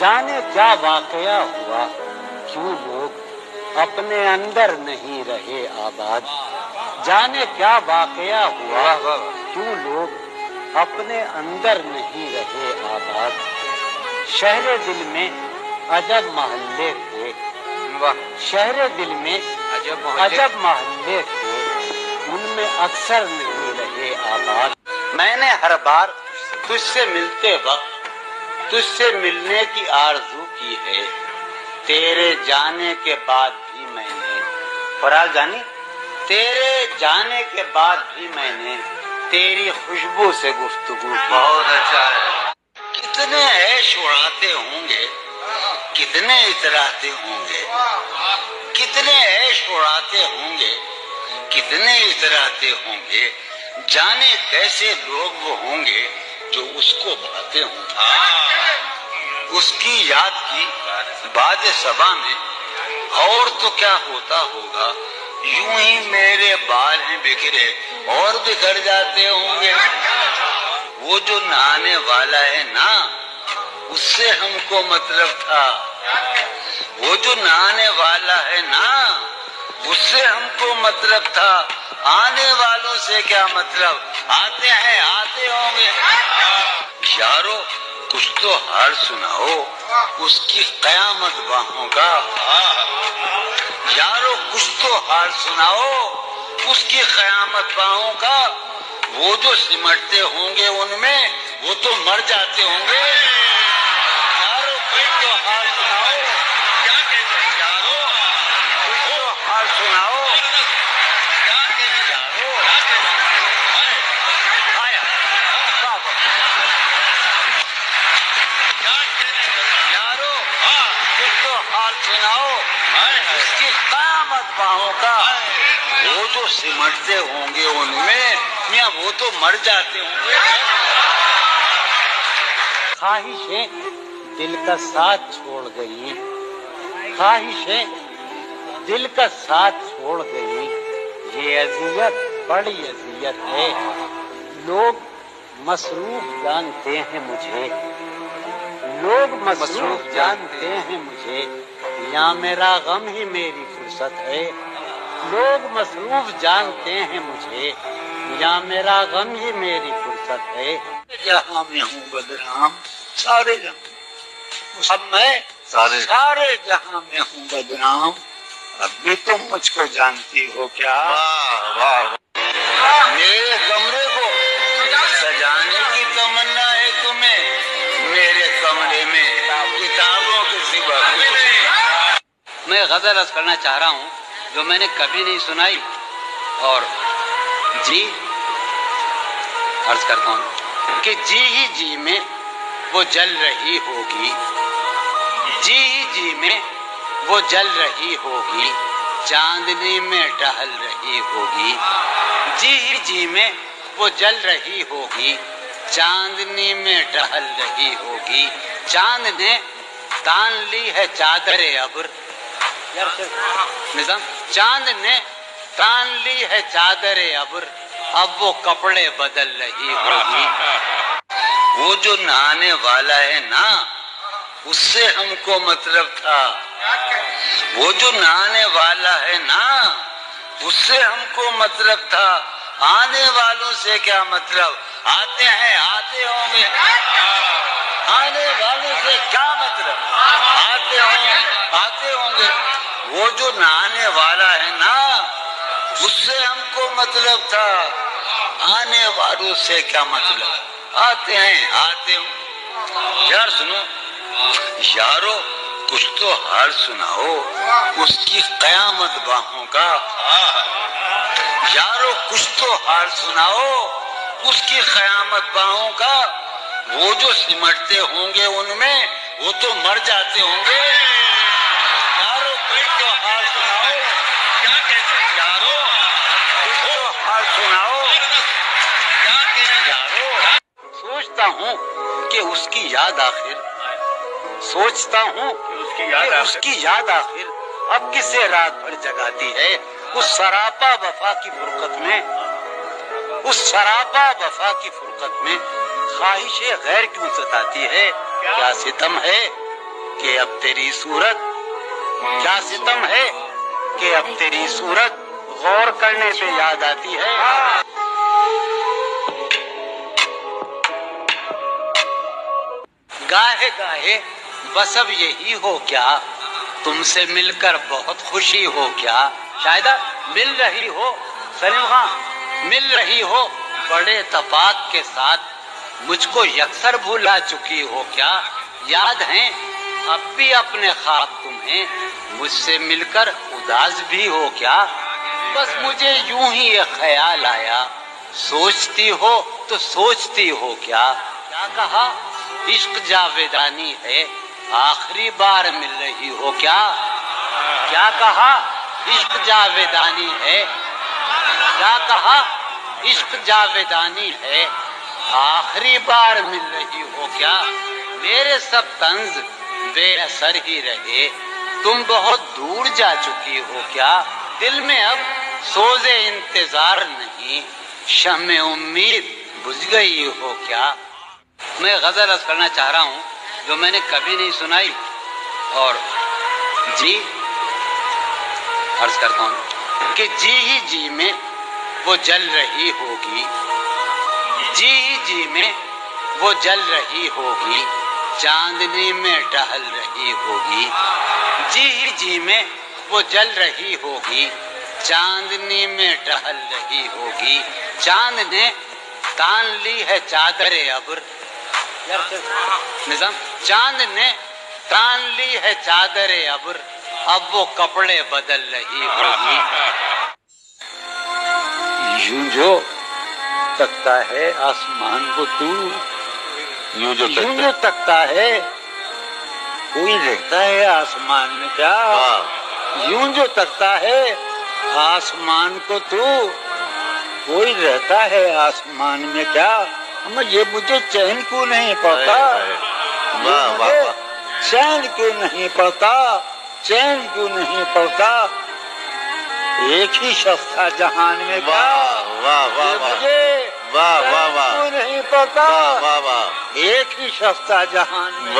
جانے کیا واقعہ ہوا، کیوں لوگ اپنے اندر نہیں رہے آباد، جانے کیا واقعہ ہوا، کیوں لوگ اپنے اندر نہیں رہے آباد۔ شہر دل میں عجب محلے تھے، شہر دل میں عجب محلے تھے، ان میں اکثر نہیں رہے آباد۔ میں نے ہر بار تجھ سے ملتے وقت تجھ سے ملنے کی آرزو کی ہے، تیرے جانے کے بعد بھی میں نے فراز جانی تیرے جانے کے بعد بھی میں نے تیری خوشبو سے گفتگو کی۔ بہت اچھا ہے۔ کتنے عیش اڑاتے ہوں گے، کتنے اتراتے ہوں گے، کتنے عیش اڑاتے ہوں گے، کتنے اتراتے ہوں گے، جانے کیسے لوگ وہ ہوں گے جو اس کو بھاتے ہوں گے۔ اس کی یاد کی باد صبا میں اور تو کیا ہوتا ہوگا، یوں ہی میرے بال ہیں بکھرے اور بکھر جاتے ہوں گے۔ وہ جو نہانے والا ہے نا، اس سے ہم کو مطلب تھا، وہ جو نہانے والا ہے نا، اس سے ہم کو مطلب تھا، آنے والوں سے کیا مطلب، آتے ہیں آتے ہوں گے۔ یارو کچھ تو حال سناؤ اس کی قیامت باہوں کا، یارو کچھ تو حال سناؤ اس کی قیامت باہوں کا، وہ جو سمٹتے ہوں گے ان میں وہ تو مر جاتے ہوں گے۔ یارو کچھ تو حال سناؤ، کیا کہتے ہیں یارو، کچھ تو حال سناؤ، کیا کہتے ہیں یارو، آیا یارو کچھ تو حال سناؤ اس کی قیامت باہوں کا، وہ جو سمٹتے ہوں گے ان میں میاں وہ تو مر جاتے ہوں گے۔ خواہشیں دل کا ساتھ چھوڑ گئی، خواہشیں دل کا ساتھ چھوڑ گئی، یہ اذیت بڑی اذیت ہے، لوگ مصروف جانتے ہیں مجھے، لوگ مصروف جانتے ہیں مجھے، یا میرا غم ہی میری فرصت ہے، لوگ مصروف جانتے ہیں مجھے، یا میرا غم ہی میری فرصت ہے۔ جہاں میں ہوں بدنام، سارے جہاں اب میں سارے جہاں میں ہوں بدنام، اب بھی تم مجھ کو جانتی ہو کیا؟ میرے کمرے کو سجانے کی تمنا ہے تمہیں، میرے کمرے میں کتابوں کے سوا کچھ نہیں۔ میں غزل عرض کرنا چاہ رہا ہوں جو میں نے کبھی نہیں سنائی، اور جی عرض کرتا ہوں کہ جی ہی جی میں وہ جل رہی ہوگی، جی ہی جی میں وہ جل رہی ہوگی، چاندنی میں ٹہل رہی ہوگی، جی ہی جی میں وہ جل رہی ہوگی، چاندنی میں ٹہل رہی ہوگی، چاند نے تان لی ہے چادر ابر، نظام چاند نے تان لی ہے چادر ابر، اب وہ کپڑے بدل رہی ہوگی۔ وہ جو نہانے والا ہے نا، اس سے ہم کو مطلب تھا، وہ جو نہانے والا ہے نا، اس سے ہم کو مطلب تھا، آنے والوں سے کیا مطلب، آتے ہیں آتے ہوں گے، آنے والوں سے کیا مطلب، آتے ہوں گے۔ وہ جو نہانے والا ہے نا، اس سے ہم کو مطلب تھا، آنے والوں سے کیا مطلب، آتے ہیں آتے ہوں۔ یار سنو یارو کچھ تو حال سناؤ اس کی قیامت باہوں کا، یارو کچھ تو حال سناؤ اس کی قیامت باہوں کا، وہ جو سمٹتے ہوں گے ان میں وہ تو مر جاتے ہوں گے۔ یارو کچھ تو حال سناؤ، کیا کہتے ہیں یارو، کچھ تو حال سناؤ، کیا کہتے ہیں یارو۔ سوچتا ہوں کہ اس کی یاد آخر، سوچتا ہوں کہ اس کی یاد آخر اب کسے رات بھر جگاتی ہے، اس سراپا وفا کی فرقت میں، اس سراپا وفا کی فرقت میں خواہش غیر کیوں ستاتی ہے، کیا ستم ہے کہ اب تیری صورت، کیا ستم ہے کہ اب تیری صورت غور کرنے پہ یاد آتی ہے۔ گاہے گاہے بس اب یہی ہو کیا، تم سے مل کر بہت خوشی ہو کیا، شاید مل رہی ہو سلیم خان، مل رہی ہو بڑے تفات کے ساتھ، مجھ کو یکسر بھولا چکی ہو کیا، یاد ہیں اب بھی اپنے خواب تمہیں، مجھ سے مل کر اداس بھی ہو کیا، بس مجھے یوں ہی یہ خیال آیا، سوچتی ہو تو سوچتی ہو کیا، کیا کہا عشق جاویدانی ہے، آخری بار مل رہی ہو کیا، کیا کہا عشق جاویدانی ہے، کیا کہا عشق جاویدانی ہے، آخری بار مل رہی ہو کیا، میرے سب طنز بے اثر ہی رہے، تم بہت دور جا چکی ہو کیا، دل میں اب سوز انتظار نہیں، شمع امید بجھ گئی ہو کیا۔ میں غزل عرض کرنا چاہ رہا ہوں جو میں نے کبھی نہیں سنائی، اور جی عرض کرتا ہوں کہ جی ہی جی میں وہ جل رہی ہوگی، جی ہی جی میں وہ جل رہی ہوگی، چاندنی میں ٹہل رہی ہوگی، جی ہی جی میں وہ جل رہی ہوگی، چاندنی میں ٹہل رہی ہوگی، چاند نے تان لی ہے چادر ابر، نظام چاند نے تان لی ہے چادر ابر، اب وہ کپڑے بدل رہی ہوگی، یوں جو تکتا ہے آسمان کو تو، یوں جو تکتا ہے کوئی رہتا ہے آسمان میں کیا، یوں جو تکتا ہے آسمان کو تو کوئی رہتا ہے آسمان میں کیا، یہ مجھے چین کیوں نہیں پڑتا، چین کیوں نہیں پڑتا، چین کیوں نہیں پڑتا، ایک ہی شخص تھا جہان میں کیا، مجھے کیوں نہیں پڑتا، ایک ہی شخص تھا جہان میں،